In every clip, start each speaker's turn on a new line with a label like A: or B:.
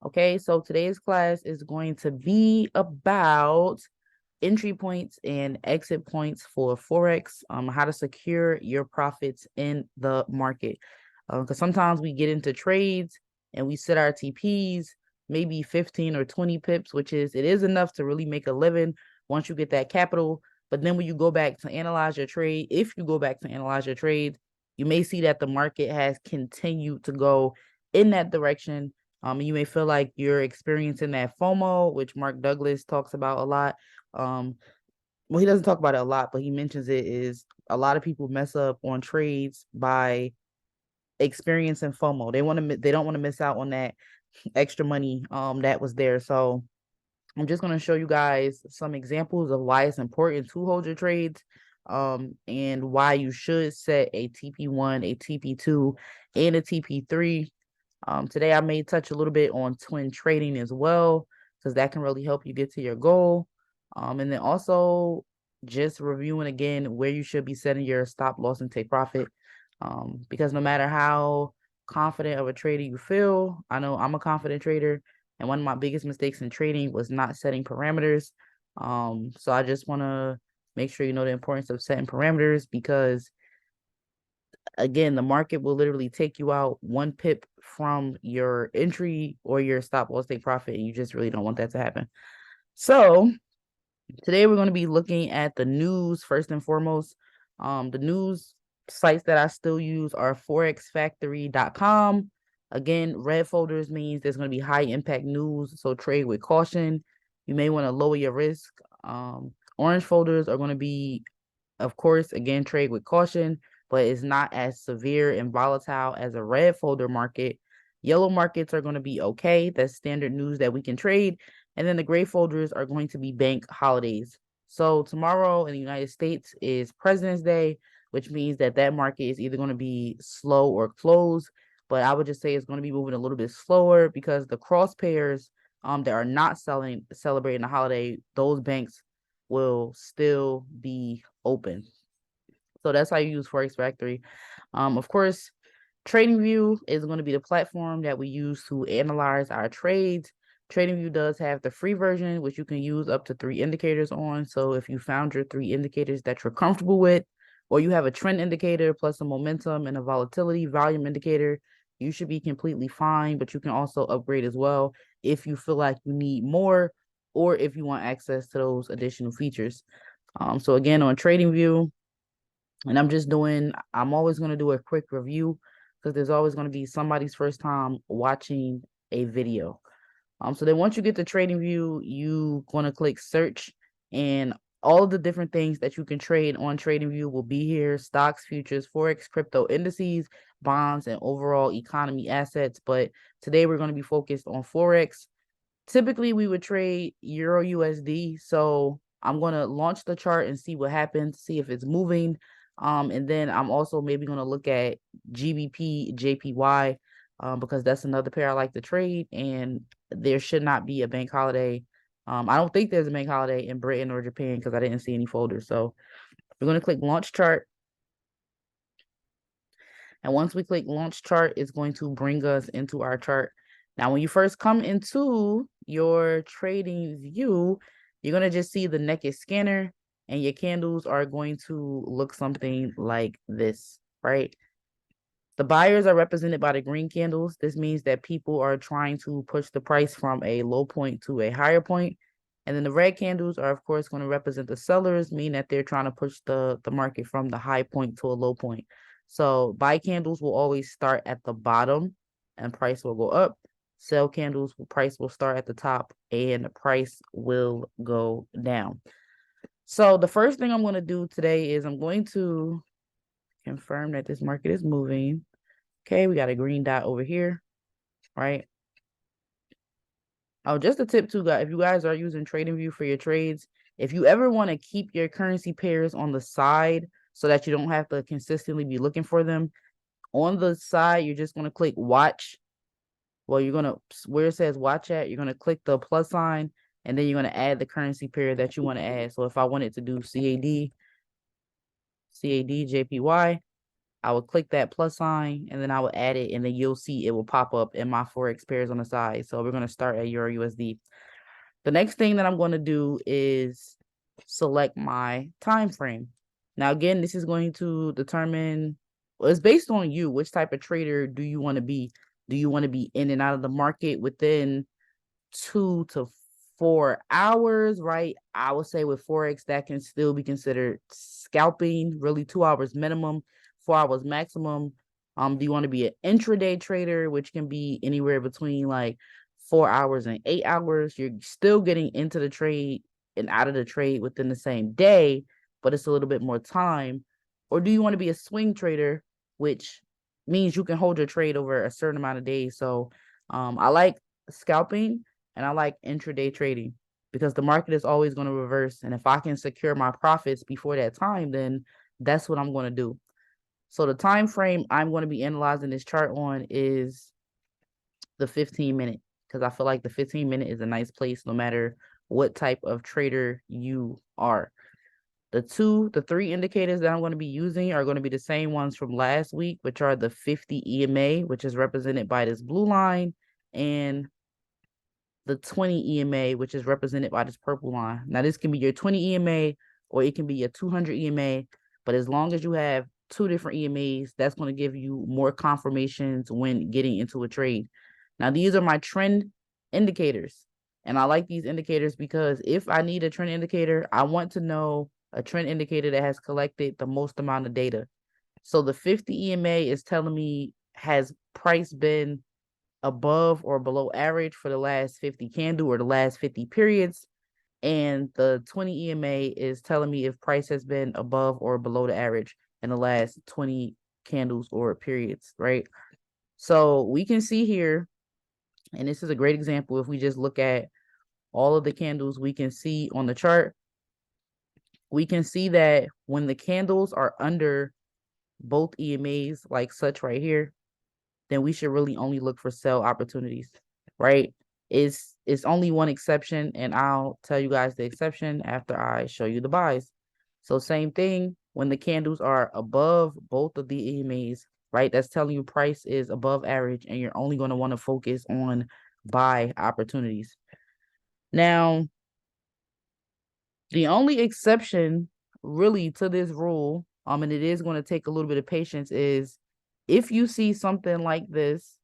A: Okay, so today's class is going to be about entry points and exit points for Forex, how to secure your profits in the market. Because sometimes we get into trades and we set our TPs, maybe 15 or 20 pips, it is enough to really make a living once you get that capital. But then when you go back to analyze your trade, if you go back to analyze your trade, you may see that the market has continued to go in that direction. You may feel like you're experiencing that FOMO, which Mark Douglas talks about a lot. Well, he doesn't talk about it a lot, but he mentions it is a lot of people mess up on trades by experiencing FOMO. They don't want to miss out on that extra money that was there. So I'm just going to show you guys some examples of why it's important to hold your trades, and why you should set a TP1, a TP2, and a TP3. Today I may touch a little bit on twin trading as well, because that can really help you get to your goal. And then also just reviewing again where you should be setting your stop loss and take profit. Because no matter how confident of a trader you feel, I know I'm a confident trader, and one of my biggest mistakes in trading was not setting parameters. So I just want to make sure you know the importance of setting parameters, because again, the market will literally take you out one pip from your entry or your stop loss take profit, and you just really don't want that to happen. So today we're going to be looking at the news first and foremost. The news sites that I still use are forexfactory.com. Again, red folders means there's going to be high impact news, so trade with caution. You may want to lower your risk. Orange folders are going to be, of course, again, trade with caution, but it's not as severe and volatile as a red folder market. Yellow markets are going to be okay. That's standard news that we can trade. And then the gray folders are going to be bank holidays. So tomorrow in the United States is President's Day, which means that market is either going to be slow or closed. But I would just say it's going to be moving a little bit slower, because the cross pairs that are not celebrating the holiday, those banks will still be open. So that's how you use Forex Factory. Of course, Tradingview is going to be the platform that we use to analyze our trades. Tradingview does have the free version, which you can use up to 3 indicators on. So if you found your 3 indicators that you're comfortable with, or you have a trend indicator plus a momentum and a volatility volume indicator, you should be completely fine. But you can also upgrade as well if you feel like you need more, or if you want access to those additional features. So again, on TradingView, and I'm always going to do a quick review, because there's always going to be somebody's first time watching a video. So then once you get to TradingView, you going to click search, and all of the different things that you can trade on TradingView will be here: stocks, futures, Forex, crypto, indices, bonds, and overall economy assets. But today we're going to be focused on Forex. Typically, we would trade Euro USD. So I'm going to launch the chart and see what happens, see if it's moving. And then I'm also maybe going to look at GBP, JPY, because that's another pair I like to trade, and there should not be a bank holiday. I don't think there's a bank holiday in Britain or Japan, because I didn't see any folders. So we're going to click launch chart. And once we click launch chart, it's going to bring us into our chart. Now, when you first come into your trading view, you're going to just see the naked scanner, and your candles are going to look something like this, right? The buyers are represented by the green candles. This means that people are trying to push the price from a low point to a higher point. And then the red candles are, of course, going to represent the sellers, meaning that they're trying to push the market from the high point to a low point. So buy candles will always start at the bottom and price will go up. Sell candles, price will start at the top and price will go down. So the first thing I'm going to do today is I'm going to confirm that this market is moving. Okay, we got a green dot over here, right? Oh, just a tip too, guys. If you guys are using TradingView for your trades, if you ever want to keep your currency pairs on the side so that you don't have to consistently be looking for them, on the side, you're just going to click watch. Well, you're going to, where it says watch at, you're going to click the plus sign, and then you're going to add the currency pair that you want to add. So if I wanted to do CAD, JPY, I would click that plus sign and then I would add it, and then you'll see it will pop up in my Forex pairs on the side. So we're going to start at Euro USD. The next thing that I'm going to do is select my time frame. Now, again, this is going to determine, well, it's based on you. Which type of trader do you want to be? Do you want to be in and out of the market within 2 to 4 hours, right? I would say with Forex, that can still be considered scalping, really 2 hours minimum, 4 hours maximum. Do you want to be an intraday trader, which can be anywhere between like 4 hours and 8 hours? You're still getting into the trade and out of the trade within the same day, but it's a little bit more time. Or do you want to be a swing trader, which means you can hold your trade over a certain amount of days? So I like scalping and I like intraday trading because the market is always going to reverse. And if I can secure my profits before that time, then that's what I'm going to do. So the time frame I'm going to be analyzing this chart on is the 15-minute, because I feel like the 15-minute is a nice place no matter what type of trader you are. The 3 indicators that I'm going to be using are going to be the same ones from last week, which are the 50 EMA, which is represented by this blue line, and the 20 EMA, which is represented by this purple line. Now, this can be your 20 EMA or it can be your 200 EMA, but as long as you have 2 different EMAs, that's going to give you more confirmations when getting into a trade. Now, these are my trend indicators, and I like these indicators because if I need a trend indicator, I want to know a trend indicator that has collected the most amount of data. So the 50 EMA is telling me, has price been above or below average for the last 50 candle or the last 50 periods, and the 20 EMA is telling me if price has been above or below the average in the last 20 candles or periods, right? So we can see here, and this is a great example, if we just look at all of the candles we can see on the chart, we can see that when the candles are under both EMAs like such right here, then we should really only look for sell opportunities, right? It's only one exception, and I'll tell you guys the exception after I show you the buys. So same thing, when the candles are above both of the EMAs, right? That's telling you price is above average, and you're only going to want to focus on buy opportunities. Now, the only exception really to this rule, and it is going to take a little bit of patience, is if you see something like this,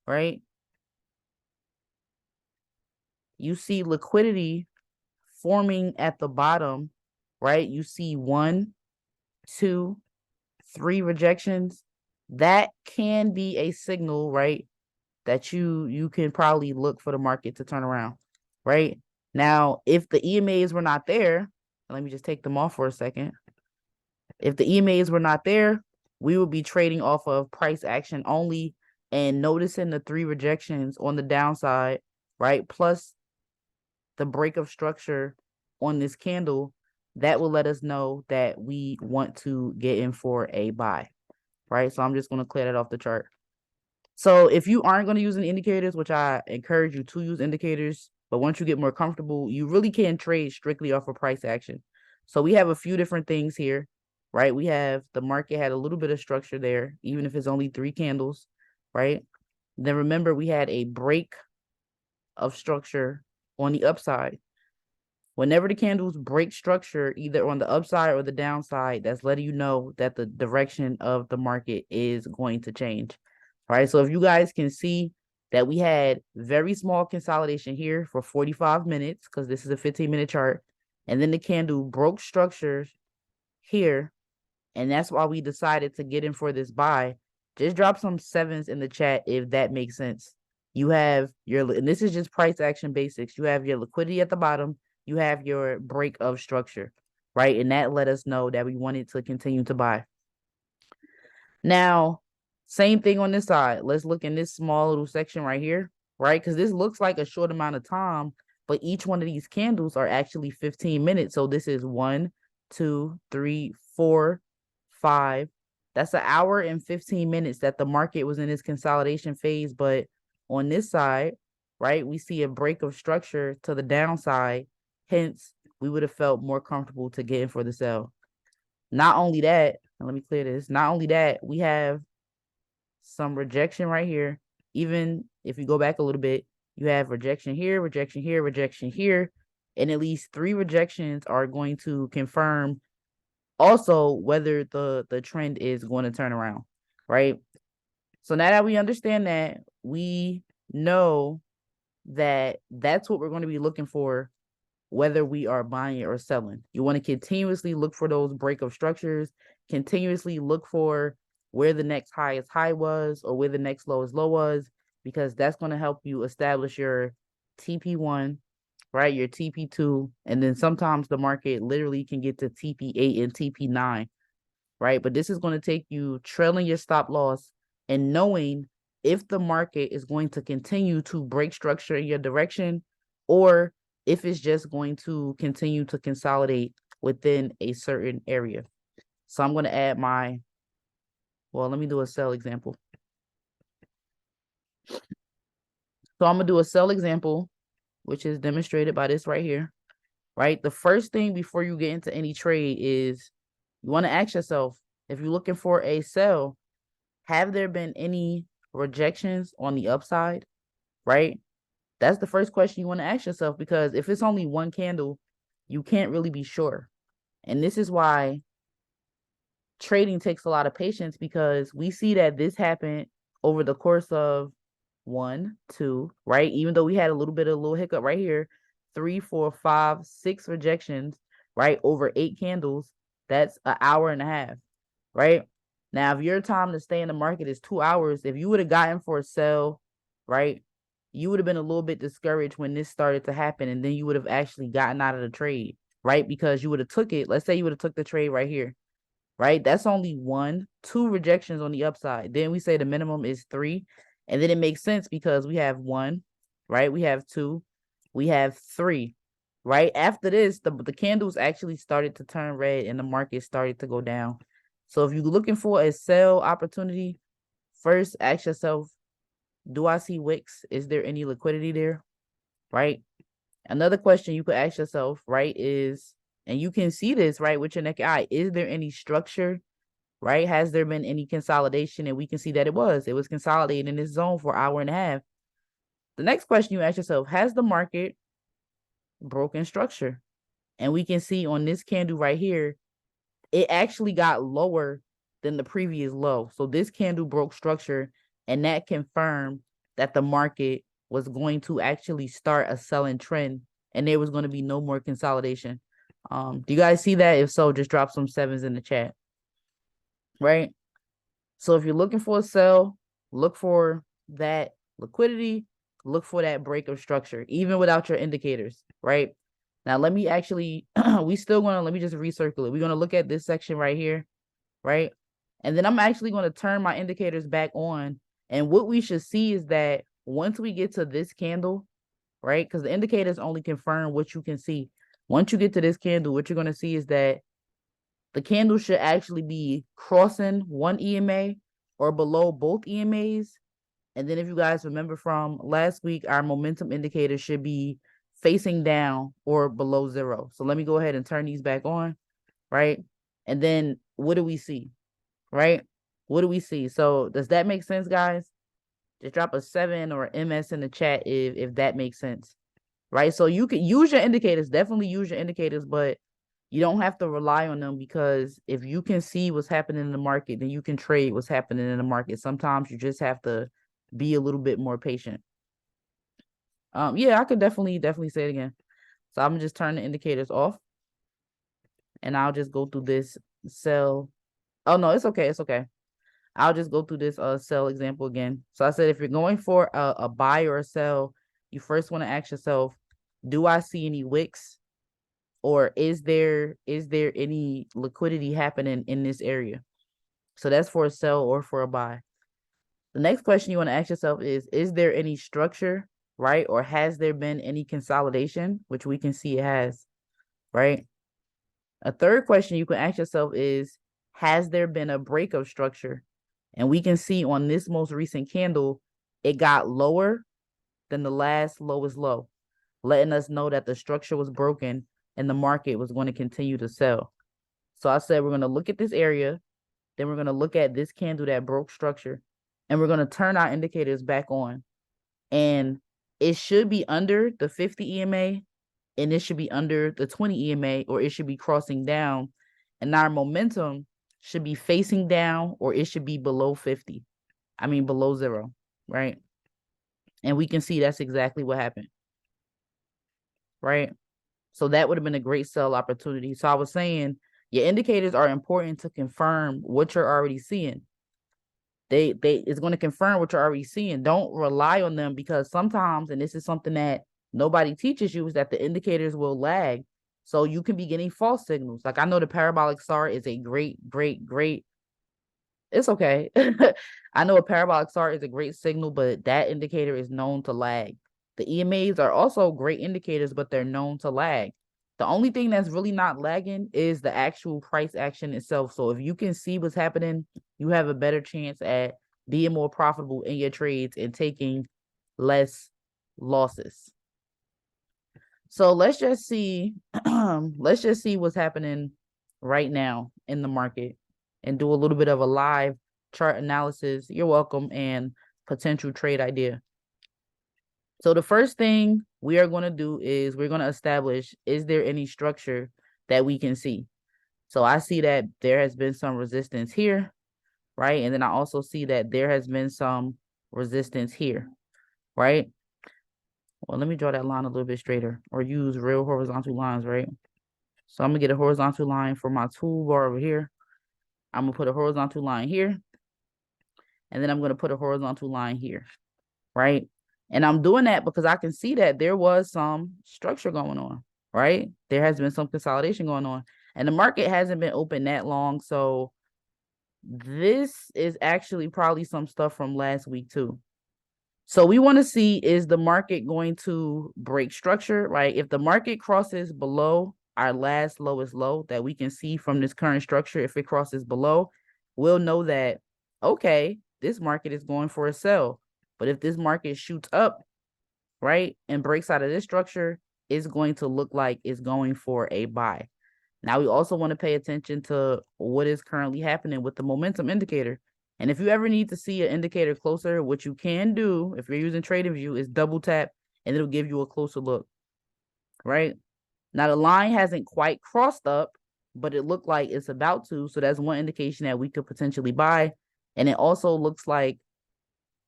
A: right? You see liquidity forming at the bottom, right? You see 1, 2, 3 rejections. That can be a signal, right? That you can probably look for the market to turn around, right? Now, if the EMAs were not there, let me just take them off for a second. If the EMAs were not there, we would be trading off of price action only and noticing the 3 rejections on the downside, right? Plus the break of structure on this candle, that will let us know that we want to get in for a buy, right? So I'm just going to clear that off the chart. So if you aren't going to use any indicators, which I encourage you to use indicators, but once you get more comfortable, you really can trade strictly off of price action. So we have a few different things here, right? We have the market had a little bit of structure there, even if it's only 3 candles, right? Then remember, we had a break of structure on the upside. Whenever the candles break structure, either on the upside or the downside, that's letting you know that the direction of the market is going to change. All right, so if you guys can see that we had very small consolidation here for 45 minutes, because this is a 15-minute chart, and then the candle broke structures here, and that's why we decided to get in for this buy. Just drop some 7s in the chat if that makes sense. You have your, and this is just price action basics, you have your liquidity at the bottom, you have your break of structure, right? And that let us know that we wanted to continue to buy. Now, same thing on this side. Let's look in this small little section right here, right? Because this looks like a short amount of time, but each one of these candles are actually 15 minutes. So this is 1, 2, 3, 4, 5. That's an hour and 15 minutes that the market was in its consolidation phase. But on this side, right, we see a break of structure to the downside. Hence, we would have felt more comfortable to get in for the sell. Not only that, And let me clear this. Not only that, we have some rejection right here. Even if you go back a little bit, you have rejection here, rejection here, rejection here. And at least 3 rejections are going to confirm also whether the trend is going to turn around, right? So now that we understand that, we know that that's what we're going to be looking for, whether we are buying or selling. You want to continuously look for those breakup structures, continuously look for where the next highest high was or where the next lowest low was, because that's going to help you establish your TP1, right? Your TP2, and then sometimes the market literally can get to TP8 and TP9, right? But this is going to take you trailing your stop loss and knowing if the market is going to continue to break structure in your direction, or if it's just going to continue to consolidate within a certain area. So I'm going to add my, well, let me do a sell example. So I'm going to do a sell example, which is demonstrated by this right here, right? The first thing before you get into any trade is you want to ask yourself, if you're looking for a sell, have there been any rejections on the upside, right? That's the first question you want to ask yourself, because if it's only one candle, you can't really be sure. And this is why trading takes a lot of patience, because we see that this happened over the course of 1, 2, right? Even though we had a little hiccup right here, 3, 4, 5, 6 rejections, right? Over 8 candles, that's an hour and a half, right? Now, if your time to stay in the market is 2 hours, if you would have gotten for a sell, right, you would have been a little bit discouraged when this started to happen, and then you would have actually gotten out of the trade, right? Because you would have took it. Let's say you would have took the trade right here, right? That's only 1, 2 rejections on the upside. Then we say the minimum is 3, and then it makes sense because we have 1, right? We have 2, we have 3, right? After this, the candles actually started to turn red and the market started to go down. So if you're looking for a sell opportunity, first ask yourself, do I see wicks? Is there any liquidity there? Right? Another question you could ask yourself, right, is, and you can see this, right, with your naked eye, is there any structure, right? Has there been any consolidation? And we can see that it was consolidating in this zone for an hour and a half. The next question you ask yourself, has the market broken structure? And we can see on this candle right here, it actually got lower than the previous low. So this candle broke structure, and that confirmed that the market was going to actually start a selling trend, and there was going to be no more consolidation. Do you guys see that? If so, just drop some 7s in the chat, right? So if you're looking for a sell, look for that liquidity, look for that break of structure, even without your indicators, right? Now, let me actually, let me just recircle it. We're going to look at this section right here, right? And then I'm actually going to turn my indicators back on. And what we should see is that once we get to this candle, right? Because the indicators only confirm what you can see. Once you get to this candle, what you're going to see is that the candle should actually be crossing one EMA or below both EMAs. And then if you guys remember from last week, our momentum indicator should be facing down or below 0. So let me go ahead and turn these back on, right? And then what do we see, right? What do we see? So does that make sense, guys? Just drop a 7 or MS in the chat if that makes sense, right? So you can use your indicators, definitely use your indicators, but you don't have to rely on them, because if you can see what's happening in the market, then you can trade what's happening in the market. Sometimes you just have to be a little bit more patient. Yeah, I could definitely say it again. So I'm gonna just turn the indicators off, and I'll just go through this sell. Oh no, it's okay. It's okay. I'll just go through this sell example again. So I said, if you're going for a buy or a sell, you first want to ask yourself, do I see any wicks, or is there any liquidity happening in this area? So that's for a sell or for a buy. The next question you want to ask yourself is there any structure, right? Or has there been any consolidation, which we can see it has, right? A third question you can ask yourself is, has there been a break of structure? And we can see on this most recent candle, it got lower than the last lowest low, letting us know that the structure was broken and the market was going to continue to sell. So I said, we're going to look at this area, Then we're going to look at this candle that broke structure, and we're going to turn our indicators back on. And it should be under the 50 EMA, and it should be under the 20 EMA, or it should be crossing down. And our momentum should be facing down, or it should be below 50. I mean, below 0, right? And we can see that's exactly what happened, right? So that would have been a great sell opportunity. So I was saying your indicators are important to confirm what you're already seeing. It's going to confirm what you're already seeing. Don't rely on them, because sometimes, and this is something that nobody teaches you, is that the indicators will lag. So you can be getting false signals. Like, I know the parabolic SAR is a great, it's okay. I know a parabolic SAR is a great signal, but that indicator is known to lag. The EMAs are also great indicators, but they're known to lag. The only thing that's really not lagging is the actual price action itself. So if you can see what's happening, you have a better chance at being more profitable in your trades and taking less losses. So let's just see, what's happening right now in the market and do a little bit of a live chart analysis. You're welcome. And potential trade idea. So the first thing we are going to do is we're going to establish, is there any structure that we can see? So I see that there has been some resistance here, right? And then I also see that there has been some resistance here, right? Well, let me draw that line a little bit straighter, or use real horizontal lines, right? So I'm going to get a horizontal line for my toolbar over here. I'm going to put a horizontal line here. And then I'm going to put a horizontal line here, right? And I'm doing that because I can see that there was some structure going on, right? There has been some consolidation going on, and the market hasn't been open that long. So this is actually probably some stuff from last week too. So we want to see, is the market going to break structure, right? If the market crosses below our last lowest low that we can see from this current structure, if it crosses below, we'll know that, okay, this market is going for a sell. But if this market shoots up, right, and breaks out of this structure, it's going to look like it's going for a buy. Now, we also want to pay attention to what is currently happening with the momentum indicator. And if you ever need to see an indicator closer, what you can do if you're using Tradingview is double tap, and it'll give you a closer look, right? Now, the line hasn't quite crossed up, but it looked like it's about to. So that's one indication that we could potentially buy. And it also looks like,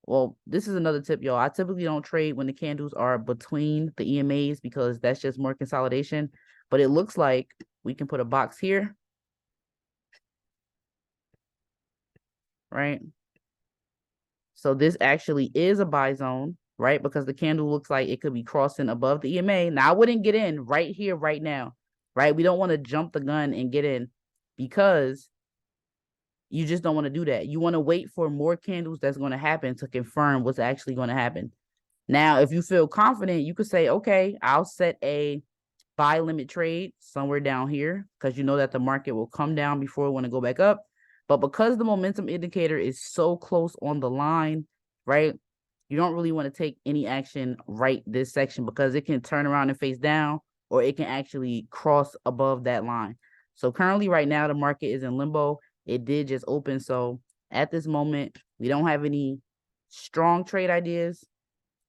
A: well, this is another tip, y'all. I typically don't trade when the candles are between the EMAs, because that's just more consolidation. But it looks like we can put a box here, right? So this actually is a buy zone, right? Because the candle looks like it could be crossing above the EMA. Now, I wouldn't get in right here, right now, right? We don't want to jump the gun and get in, because you just don't want to do that. You want to wait for more candles that's going to happen to confirm what's actually going to happen. Now, if you feel confident, you could say, okay, I'll set a buy limit trade somewhere down here, because you know that the market will come down before it want to go back up. But because the momentum indicator is so close on the line, right, you don't really want to take any action right this section, because it can turn around and face down, or it can actually cross above that line. So currently right now, the market is in limbo. It did just open. So at this moment, we don't have any strong trade ideas,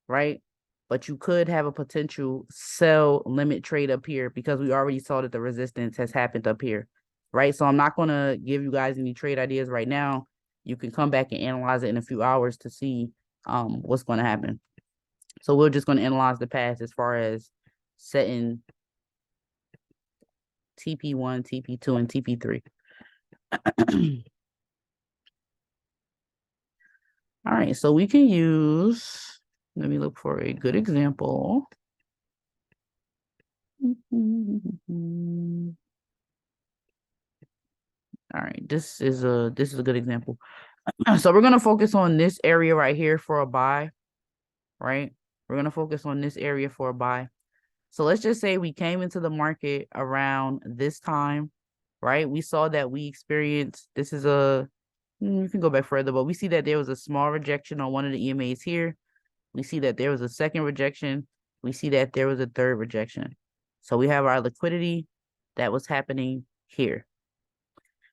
A: right? But you could have a potential sell limit trade up here, because we already saw that the resistance has happened up here, right? So I'm not going to give you guys any trade ideas right now. You can come back and analyze it in a few hours to see what's going to happen. So we're just going to analyze the past as far as setting TP1, TP2, and TP3. All right, so we can use, let me look for a good example. All right, this is a good example. So we're going to focus on this area right here for a buy, right? We're going to focus on this area for a buy. So let's just say we came into the market around this time, right? We saw that we experienced, this is a, you can go back further, but we see that there was a small rejection on one of the EMAs here. We see that there was a second rejection. We see that there was a third rejection. So we have our liquidity that was happening here.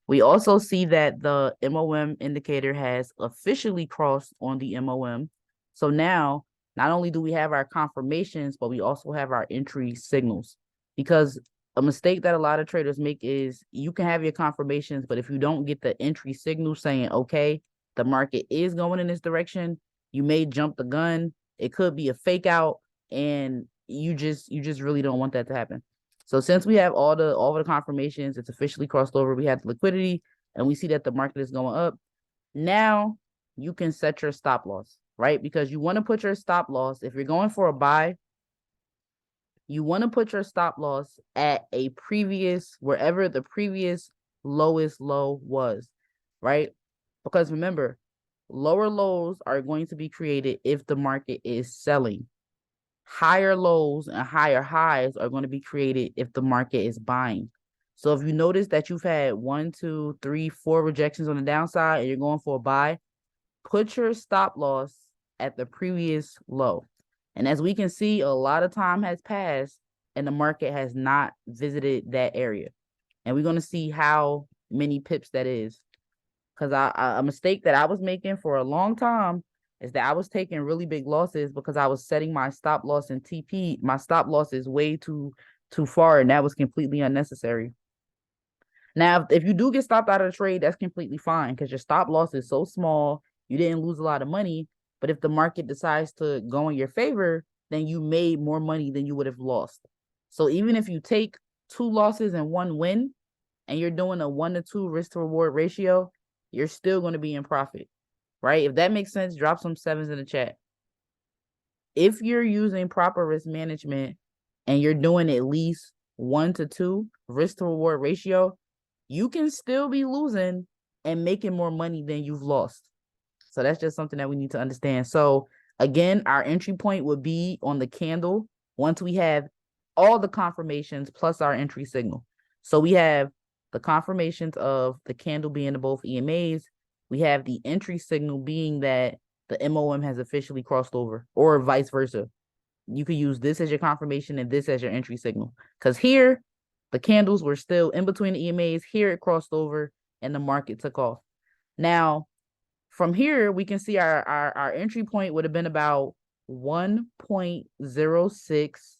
A: We also see that the MOM indicator has officially crossed on the MOM. So now, not only do we have our confirmations, but we also have our entry signals. Because a mistake that a lot of traders make is you can have your confirmations, but if you don't get the entry signal saying, okay, the market is going in this direction, you may jump the gun. It could be a fake out, and you just really don't want that to happen. So since we have all the confirmations, it's officially crossed over, we have the liquidity, and we see that the market is going up. Now you can set your stop loss, right? Because you want to put your stop loss, if you're going for a buy, you want to put your stop loss at a previous, wherever the previous lowest low was, right? Because remember, lower lows are going to be created if the market is selling. Higher lows and higher highs are going to be created if the market is buying. So if you notice that you've had 1, 2, 3, 4 rejections on the downside and you're going for a buy, put your stop loss at the previous low. And as we can see, a lot of time has passed and the market has not visited that area. And we're going to see how many pips that is. Because a mistake that I was making for a long time is that I was taking really big losses because I was setting my stop loss in TP. My stop loss is way too far, and that was completely unnecessary. Now, if you do get stopped out of the trade, that's completely fine because your stop loss is so small, you didn't lose a lot of money. But if the market decides to go in your favor, then you made more money than you would have lost. So even if you take 2 losses and 1 win, and you're doing a 1 to 2 risk to reward ratio, you're still going to be in profit, right? If that makes sense, drop some 7s in the chat. If you're using proper risk management and you're doing at least 1 to 2 risk to reward ratio, you can still be losing and making more money than you've lost. So that's just something that we need to understand. So again, our entry point would be on the candle once we have all the confirmations plus our entry signal. So we have the confirmations of the candle being to both EMAs. We have the entry signal being that the MOM has officially crossed over, or vice versa. You could use this as your confirmation and this as your entry signal. Because here, the candles were still in between the EMAs. Here it crossed over and the market took off. Now, from here, we can see our entry point would have been about 1.06.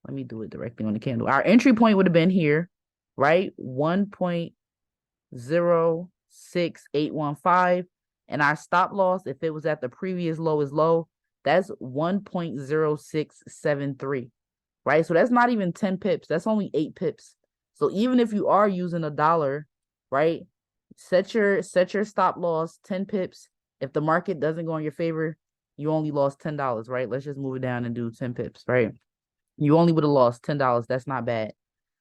A: Let me do it directly on the candle. Our entry point would have been here, right? 1.06815. And our stop loss, if it was at the previous lowest low, that's 1.0673, right? So that's not even 10 pips. That's only 8 pips. So even if you are using $1, right, set your stop loss 10 pips. If the market doesn't go in your favor, you only lost $10, right? Let's just move it down and do 10 pips, right? You only would have lost $10. That's not bad.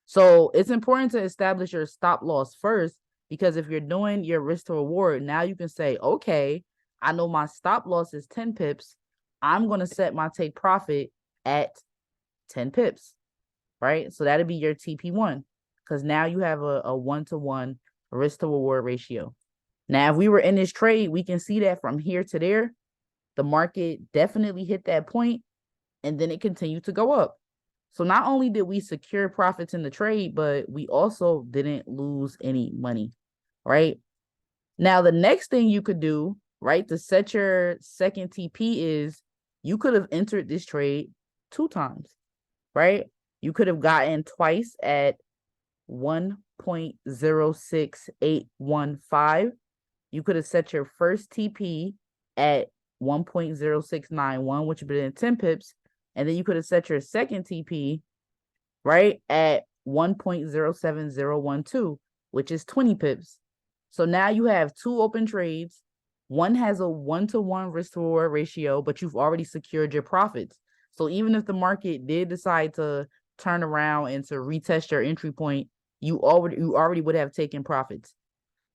A: So it's important to establish your stop loss first, because if you're doing your risk to reward, now you can say, okay, I know my stop loss is 10 pips. I'm going to set my take profit at 10 pips, right? So that'll be your TP1, because now you have a 1-to-1 risk to reward ratio. Now, if we were in this trade, we can see that from here to there, the market definitely hit that point, and then it continued to go up. So not only did we secure profits in the trade, but we also didn't lose any money, right? Now, the next thing you could do, right, to set your second TP is you could have entered this trade 2 times, right? You could have gotten twice at 1.06815. You could have set your first TP at 1.0691, which would have been 10 pips. And then you could have set your second TP, right, at 1.07012, which is 20 pips. So now you have 2 open trades. One has a 1-to-1 risk to reward ratio, but you've already secured your profits. So even if the market did decide to turn around and to retest your entry point, you already would have taken profits.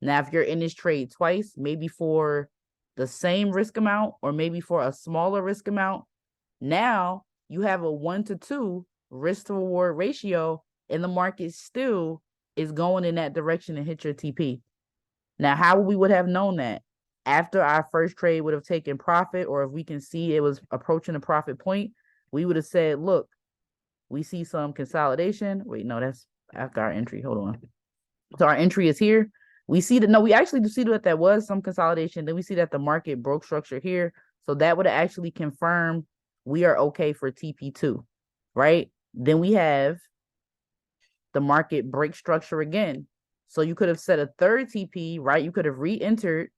A: Now, if you're in this trade twice, maybe for the same risk amount or maybe for a smaller risk amount, now you have a 1-to-2 risk to reward ratio, and the market still is going in that direction and hit your TP. Now, how we would have known that? After our first trade would have taken profit, or if we can see it was approaching a profit point, we would have said, look, we see some consolidation. Wait, no, that's after our entry. Hold on. So our entry is here. We see that, no, we actually do see that there was some consolidation. Then we see that the market broke structure here. So that would actually confirm we are okay for TP2, right? Then we have the market break structure again. So you could have set a third TP, right? You could have re-entered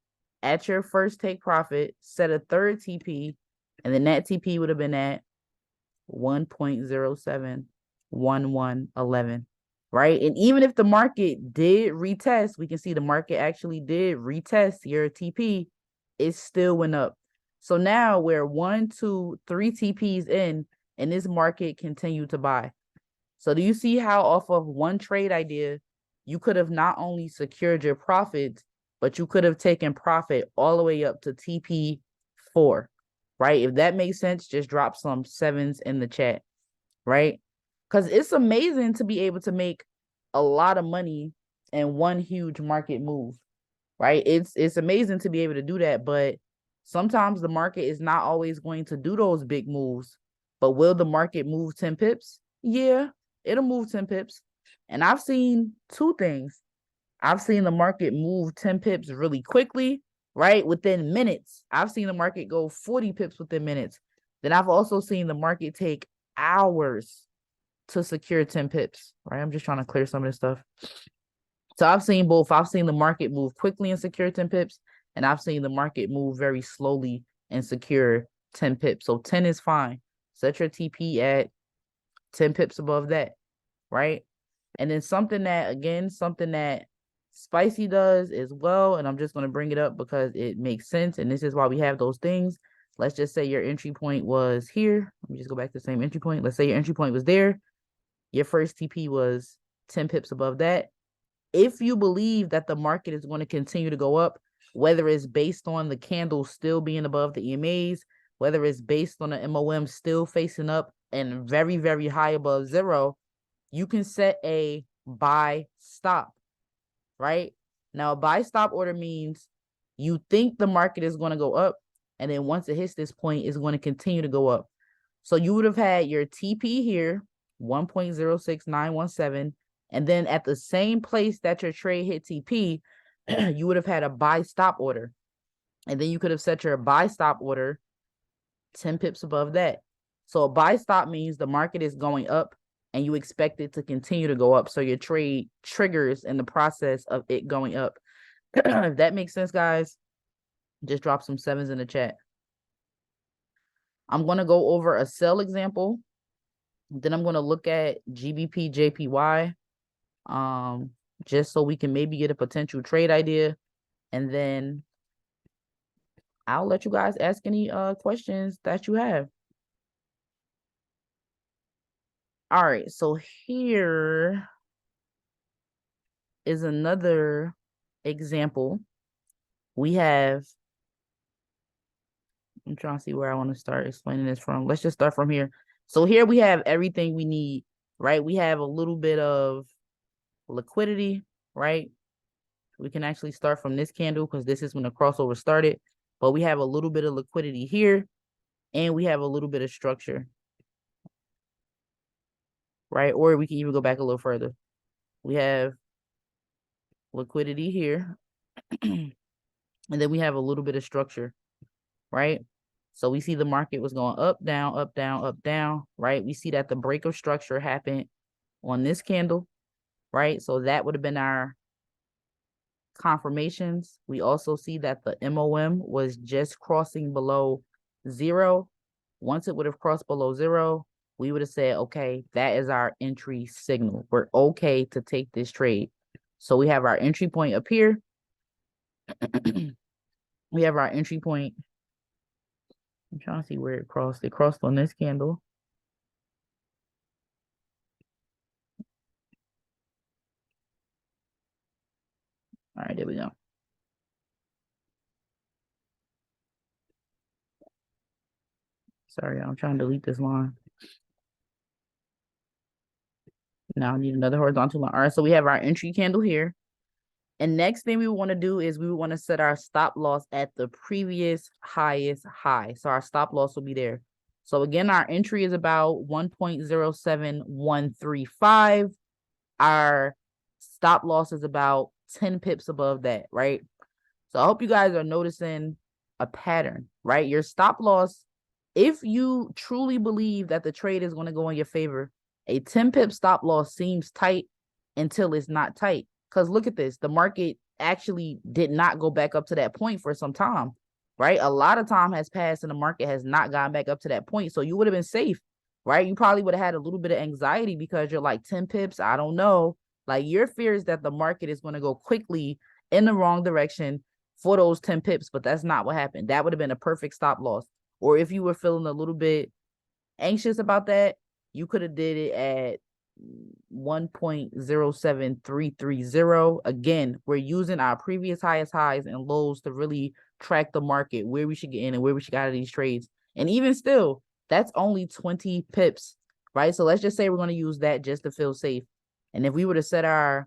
A: at your first take profit, set a third TP, and then that TP would have been at 1.071111, right? And even if the market did retest, we can see the market actually did retest your TP, it still went up. So now we're 1, 2, 3 TPs in, and this market continued to buy. So do you see how off of one trade idea, you could have not only secured your profits, but you could have taken profit all the way up to TP4, right? If that makes sense, just drop some 7s in the chat, right? Because it's amazing to be able to make a lot of money in one huge market move, right? It's amazing to be able to do that, but sometimes the market is not always going to do those big moves. But will the market move 10 pips? Yeah, it'll move 10 pips. And I've seen two things. I've seen the market move 10 pips really quickly, right? Within minutes. I've seen the market go 40 pips within minutes. Then I've also seen the market take hours to secure 10 pips, right? I'm just trying to clear some of this stuff. So I've seen both. I've seen the market move quickly and secure 10 pips, and I've seen the market move very slowly and secure 10 pips. So 10 is fine. Set your TP at 10 pips above that, right? And then something that Spicy does as well, and I'm just going to bring it up because it makes sense, and this is why we have those things. Let's just say your entry point was here. Let me just go back to the same entry point. Let's say your entry point was there. Your first TP was 10 pips above that. If you believe that the market is going to continue to go up, whether it's based on the candle still being above the EMAs, whether it's based on the MOM still facing up and very, very high above zero, you can set a buy stop, right? Now, a buy stop order means you think the market is going to go up, and then once it hits this point, it's going to continue to go up. So you would have had your TP here, 1.06917, and then at the same place that your trade hit TP, you would have had a buy stop order. And then you could have set your buy stop order 10 pips above that. So a buy stop means the market is going up and you expect it to continue to go up. So your trade triggers in the process of it going up. If that makes sense, guys, just drop some 7s in the chat. I'm going to go over a sell example. Then I'm going to look at GBP, JPY, just so we can maybe get a potential trade idea. And then I'll let you guys ask any questions that you have. All right, so here is another example. We have, I'm trying to see where I want to start explaining this from. Let's just start from here. So here we have everything we need, right? We have a little bit of liquidity, right? We can actually start from this candle because this is when the crossover started. But we have a little bit of liquidity here, and we have a little bit of structure, right? Or we can even go back a little further. We have liquidity here, and then we have a little bit of structure, right? So we see the market was going up, down, up, down, up, down, right? We see that the break of structure happened on this candle, right? So that would have been our confirmations. We also see that the MOM was just crossing below zero. Once it would have crossed below zero, we would have said, okay, that is our entry signal. We're okay to take this trade. So we have our entry point up here. We have our entry point. I'm trying to see where it crossed. It crossed on this candle. All right, there we go. Sorry, I'm trying to delete this line. Now I need another horizontal line. All right, so we have our entry candle here. And next thing we want to do is we want to set our stop loss at the previous highest high. So our stop loss will be there. So again, our entry is about 1.07135. Our stop loss is about 10 pips above that, right? So I hope you guys are noticing a pattern, right? Your stop loss, if you truly believe that the trade is going to go in your favor, a 10 pip stop loss seems tight until it's not tight. Because look at this, the market actually did not go back up to that point for some time, right? A lot of time has passed and the market has not gone back up to that point. So you would have been safe, right? You probably would have had a little bit of anxiety because you're like 10 pips, I don't know. Like your fear is that the market is going to go quickly in the wrong direction for those 10 pips, but that's not what happened. That would have been a perfect stop loss. Or if you were feeling a little bit anxious about that, you could have did it at 1.07330. Again, we're using our previous highest highs and lows to really track the market, where we should get in and where we should get out of these trades. And even still, that's only 20 pips, right? So let's just say we're going to use that just to feel safe. And if we were to set our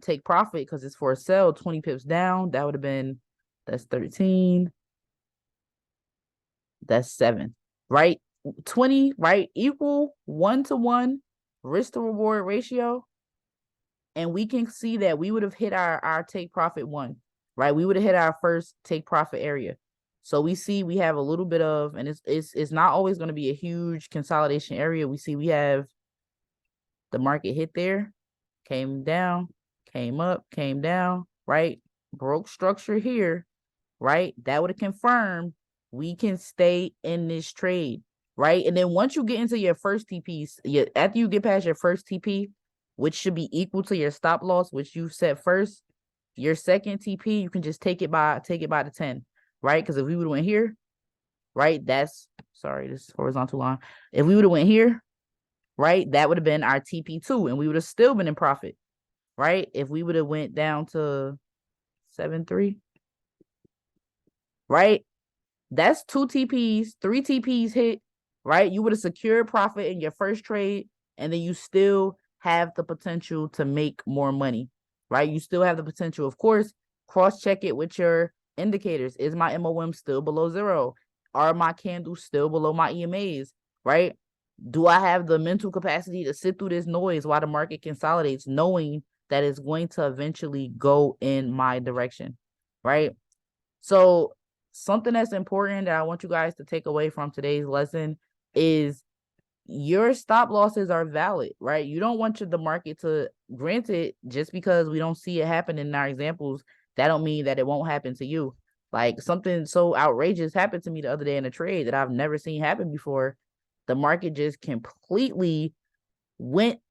A: take profit because it's for a sell 20 pips down, that would have been, that's 13, that's 7, right? 20, right? Equal 1-to-1 risk to reward ratio. And we can see that we would have hit our take profit 1, right? We would have hit our first take profit area. So we see we have a little bit of, and it's not always going to be a huge consolidation area. We see we have the market hit there, came down, came up, came down, right? Broke structure here, right? That would have confirmed we can stay in this trade, right? And then once you get into your first TPs, after you get past your first TP, which should be equal to your stop loss, which you set first, your second TP, you can just take it by the 10, right? Because if we would have went here, right? This is horizontal line. If we would have went here, right, that would have been our TP2 and we would have still been in profit, right? If we would have went down to 7.3, right? That's 2 TPs, 3 TPs hit, right? You would have secured profit in your first trade, and then you still have the potential to make more money, right? You still have the potential. Of course, cross-check it with your indicators. Is my MOM still below 0? Are my candles still below my EMAs, right? Do I have the mental capacity to sit through this noise while the market consolidates, knowing that it's going to eventually go in my direction, right? So something that's important that I want you guys to take away from today's lesson is your stop losses are valid, right? You don't want the market to, granted, just because we don't see it happen in our examples, that don't mean that it won't happen to you. Like something so outrageous happened to me the other day in a trade that I've never seen happen before. The market just completely went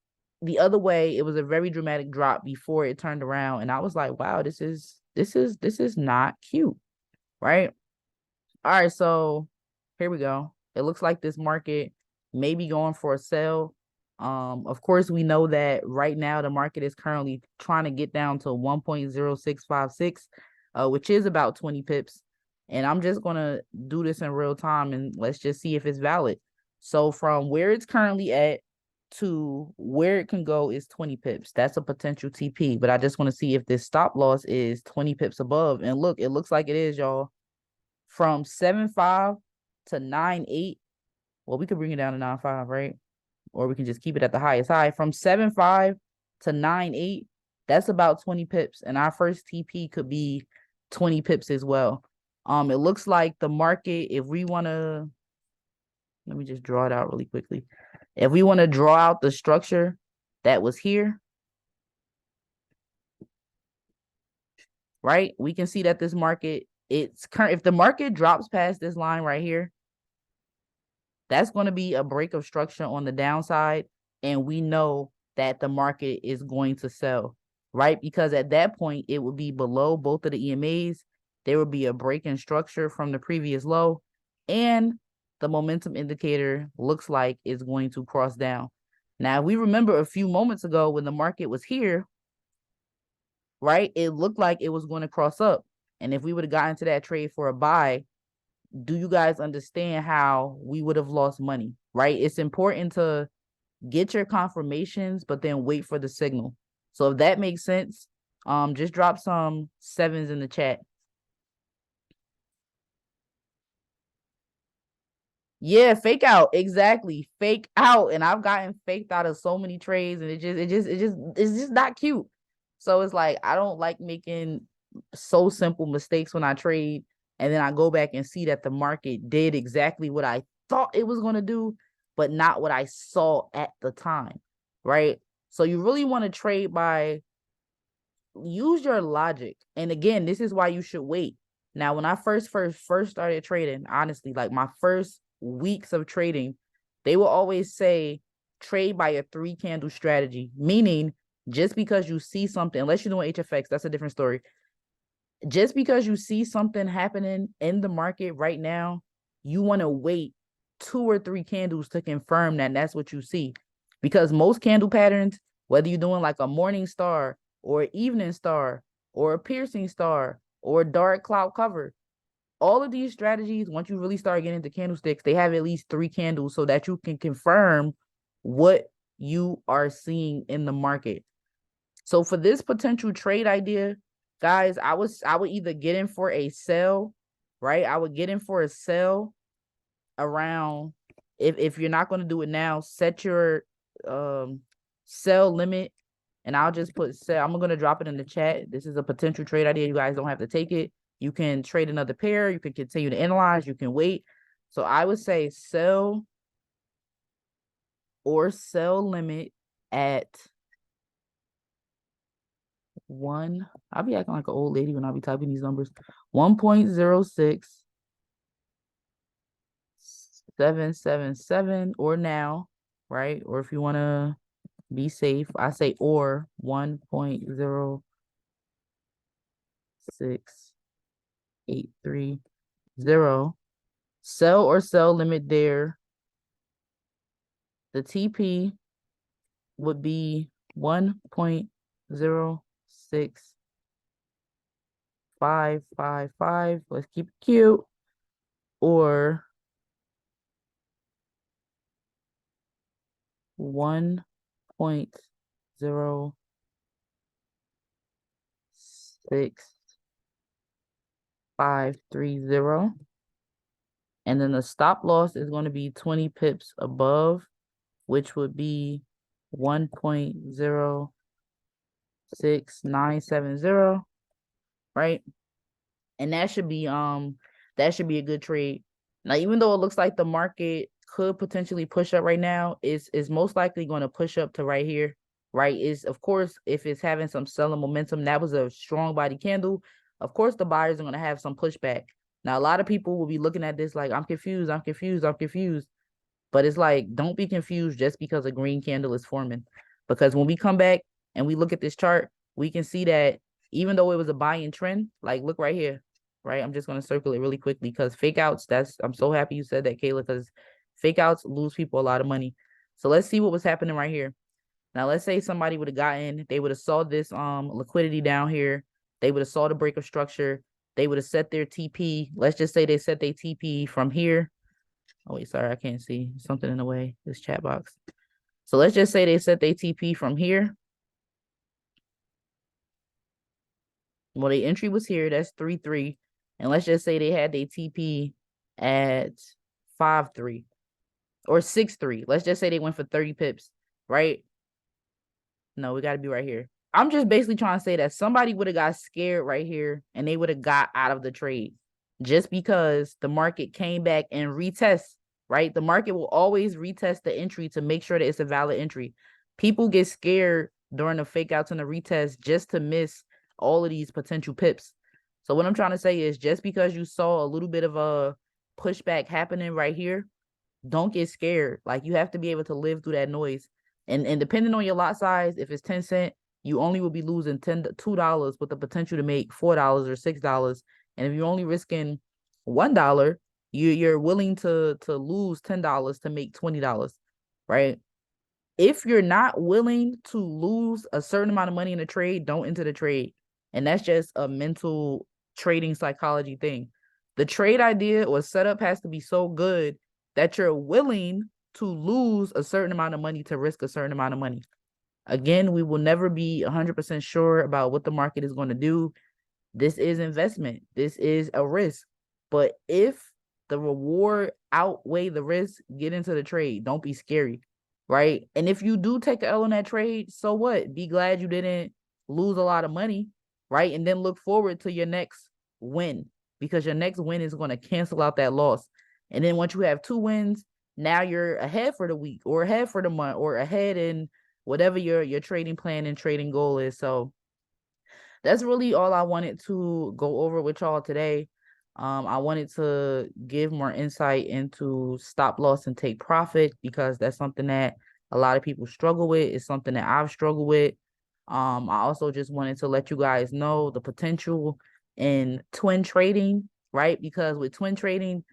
A: the other way. It was a very dramatic drop before it turned around. And I was like, wow, this is not cute, right? All right, so here we go. It looks like this market may be going for a sell. Of course, we know that right now the market is currently trying to get down to 1.0656, which is about 20 pips. And I'm just gonna do this in real time and let's just see if it's valid. So from where it's currently at to where it can go is 20 pips. That's a potential TP, but I just want to see if this stop loss is 20 pips above. And look, it looks like it is, y'all. From 7.5 to 9.8. Well, we could bring it down to 9.5, right? Or we can just keep it at the highest high. From 7.5 to 9.8, that's about 20 pips. And our first TP could be 20 pips as well. It looks like the market, if we want to, let me just draw it out really quickly. If we want to draw out the structure that was here, right? We can see that this market, it's current. If the market drops past this line right here, that's going to be a break of structure on the downside. And we know that the market is going to sell, right? Because at that point, it would be below both of the EMAs. There would be a break in structure from the previous low. And the momentum indicator looks like it's going to cross down. Now, we remember a few moments ago when the market was here, right? It looked like it was going to cross up. And if we would have gotten to that trade for a buy, do you guys understand how we would have lost money, right? It's important to get your confirmations, but then wait for the signal. So if that makes sense, just drop some 7s in the chat. Yeah, fake out. Exactly. Fake out. And I've gotten faked out of so many trades, and it's just not cute. So it's like, I don't like making so simple mistakes when I trade. And then I go back and see that the market did exactly what I thought it was going to do, but not what I saw at the time. Right. So you really want to trade by use your logic. And again, this is why you should wait. Now, when I first started trading, honestly, like my first weeks of trading, they will always say trade by a 3-candle strategy, meaning just because you see something, unless you're doing HFX, that's a different story. Just because you see something happening in the market right now, you want to wait 2 or 3 candles to confirm that that's what you see. Because most candle patterns, whether you're doing like a morning star or evening star or a piercing star or a dark cloud cover, all of these strategies, once you really start getting into candlesticks, they have at least 3 candles so that you can confirm what you are seeing in the market. So for this potential trade idea, guys, I would either get in for a sell, right? I would get in for a sell around, if you're not going to do it now, set your sell limit, and I'll just put sell. I'm going to drop it in the chat. This is a potential trade idea. You guys don't have to take it. You can trade another pair. You can continue to analyze. You can wait. So I would say sell or sell limit at I'll be acting like an old lady when I'll be typing these numbers. 1.06777 or now, right? Or if you want to be safe, I say or 1.06830. Sell or sell limit there. The TP would be 1.06555. Let's keep it cute. Or 1.06530. And then the stop loss is going to be 20 pips above, which would be 1.06970, right? And that should be a good trade. Now, even though it looks like the market could potentially push up right now, is most likely going to push up to right here, right? Is, of course, if it's having some selling momentum, that was a strong body candle. Of course, the buyers are going to have some pushback. Now, a lot of people will be looking at this like, I'm confused. But it's like, don't be confused just because a green candle is forming. Because when we come back and we look at this chart, we can see that even though it was a buying trend, like look right here, right? I'm just going to circle it really quickly because fake outs, I'm so happy you said that, Kayla, because fake outs lose people a lot of money. So let's see what was happening right here. Now, let's say somebody would have they would have saw this liquidity down here. They would have saw the break of structure. They would have set their TP. Let's just say they set their TP from here. Oh, wait, sorry, I can't see. Something in the way, this chat box. So let's just say they set their TP from here. Well, the entry was here. That's 3-3. And let's just say they had their TP at 5-3 or 6-3. Let's just say they went for 30 pips, right? No, we got to be right here. I'm just basically trying to say that somebody would have got scared right here and they would have got out of the trade just because the market came back and retest, right? The market will always retest the entry to make sure that it's a valid entry. People get scared during the fake outs and the retest just to miss all of these potential pips. So what I'm trying to say is just because you saw a little bit of a pushback happening right here, don't get scared. Like, you have to be able to live through that noise. And depending on your lot size, if it's 10 cents, you only will be losing $2 with the potential to make $4 or $6. And if you're only risking $1, you're willing to lose $10 to make $20, right? If you're not willing to lose a certain amount of money in a trade, don't enter the trade. And that's just a mental trading psychology thing. The trade idea or setup has to be so good that you're willing to lose a certain amount of money to risk a certain amount of money. Again, we will never be 100% sure about what the market is going to do. This is investment. This is a risk. But if the reward outweigh the risk, get into the trade. Don't be scary, right? And if you do take an L on that trade, so what? Be glad you didn't lose a lot of money, right? And then look forward to your next win, because your next win is going to cancel out that loss. And then once you have 2 wins, now you're ahead for the week or ahead for the month or ahead in whatever your trading plan and trading goal is. So that's really all I wanted to go over with y'all today. I wanted to give more insight into stop loss and take profit, because that's something that a lot of people struggle with. It's something that I've struggled with. I also just wanted to let you guys know the potential in twin trading, right? Because with twin trading,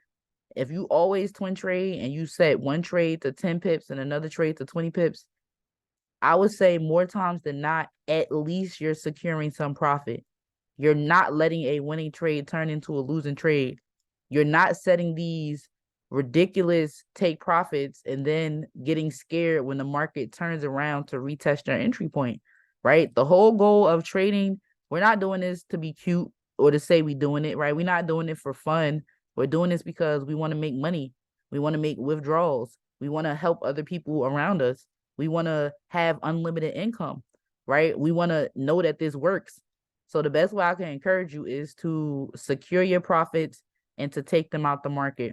A: if you always twin trade and you set one trade to 10 pips and another trade to 20 pips, I would say more times than not, at least you're securing some profit. You're not letting a winning trade turn into a losing trade. You're not setting these ridiculous take profits and then getting scared when the market turns around to retest your entry point, right? The whole goal of trading, we're not doing this to be cute or to say we're doing it, right? We're not doing it for fun. We're doing this because we want to make money. We want to make withdrawals. We want to help other people around us. We want to have unlimited income, right? We want to know that this works. So the best way I can encourage you is to secure your profits and to take them out the market.